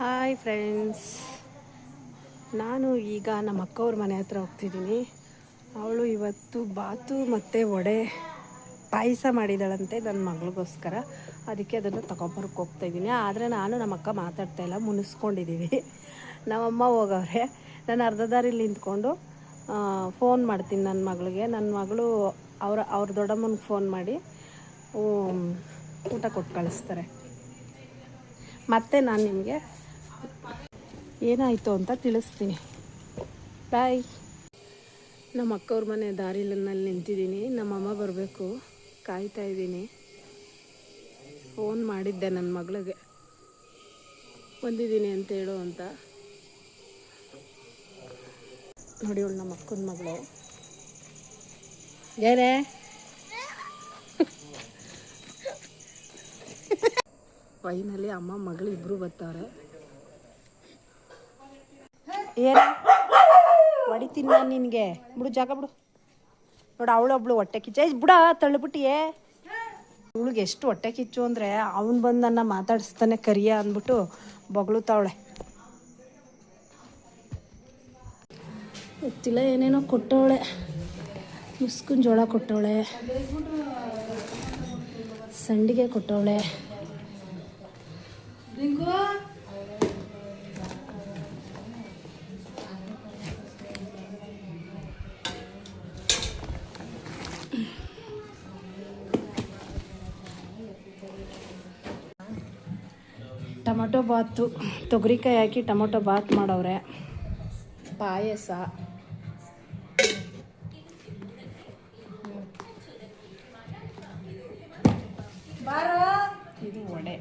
Hi friends, ನಾನು ಈಗ ನಮ್ಮ ಅಕ್ಕವ್ರ ಮನೆ ಹತ್ರ ಹೋಗ್ತಿದ್ದೀನಿ. ಅವಳು ಇವತ್ತು ಬಾತು ಮತ್ತು ವಡೆ ಪಾಯಸ ಮಾಡಿದ್ದಾಳಂತೆ ನನ್ನ ಮಗಳಿಗೋಸ್ಕರ. ಅದಕ್ಕೆ ಅದನ್ನು ತಗೊಬರಕ್ಕೆ ಹೋಗ್ತಾಯಿದ್ದೀನಿ. ಆದರೆ ನಾನು ನಮ್ಮ ಅಕ್ಕ ಮಾತಾಡ್ತಾಯಿಲ್ಲ, ಮುನಿಸ್ಕೊಂಡಿದ್ದೀವಿ. ನಮ್ಮಮ್ಮ ಹೋಗವ್ರೆ. ನಾನು ಅರ್ಧ ದಾರಿಲಿ ನಿಂತ್ಕೊಂಡು ಫೋನ್ ಮಾಡ್ತೀನಿ ನನ್ನ ಮಗಳಿಗೆ. ನನ್ನ ಮಗಳು ಅವ್ರ ದೊಡ್ಡಮ್ಮನಿಗೆ ಫೋನ್ ಮಾಡಿ ಊಟ ಕೊಟ್ಟು ಕಳಿಸ್ತಾರೆ. ಮತ್ತು ನಾನು ನಿಮಗೆ ಏನಾಯಿತು ಅಂತ ತಿಳಿಸ್ತೀನಿ. ಬಾಯ್. ನಮ್ಮ ಅಕ್ಕವ್ರ ಮನೆ ದಾರಿನಲ್ಲಿ ನಿಂತಿದ್ದೀನಿ. ನಮ್ಮಮ್ಮ ಬರಬೇಕು, ಕಾಯ್ತಾಯಿದ್ದೀನಿ. ಫೋನ್ ಮಾಡಿದ್ದೆ ನನ್ನ ಮಗಳಿಗೆ ಬಂದಿದ್ದೀನಿ ಅಂತ ಹೇಳು ಅಂತ. ನೋಡಿ, ಅವಳು ನಮ್ಮ ಅಕ್ಕನ ಮಗಳು. ಏನೇ ಫೈನಲಿ ಅಮ್ಮ ಮಗಳು ಇಬ್ಬರು ಬರ್ತಾರೆ. ಏನು ಹೊಡಿತೀನಿ ನಾನು ನಿನಗೆ? ಬಿಡು, ಜಾಗ ಬಿಡು. ನೋಡು, ಅವಳೊಬ್ಳು ಹೊಟ್ಟೆ ಕಿಚ್ಚ ಬಿಡ, ತಳ್ಳಿಬಿಟ್ಟಿಯೇ. ಇವಳಿಗೆ ಎಷ್ಟು ಹೊಟ್ಟೆ ಕಿಚ್ಚು ಅಂದರೆ, ಅವನು ಬಂದು ನನ್ನ ಮಾತಾಡಿಸ್ತಾನೆ ಕರಿಯ ಅಂದ್ಬಿಟ್ಟು ಬೊಗಳುತ್ತಾವಳೆ. ಗೊತ್ತಿಲ್ಲ, ಏನೇನೋ ಕೊಟ್ಟವಳೆ. ಮುಸ್ಕಿನ ಜೋಳ ಕೊಟ್ಟವಳೆ, ಸಂಡಿಗೆ ಕೊಟ್ಟವಳೆ. ಟೊಮೊಟೊ ಬಾತು, ತೊಗರಿಕಾಯಿ ಹಾಕಿ ಟೊಮೊಟೊ ಬಾತ್ ಮಾಡವ್ರೆ. ಪಾಯಸ, ಇದು ವಡೆ.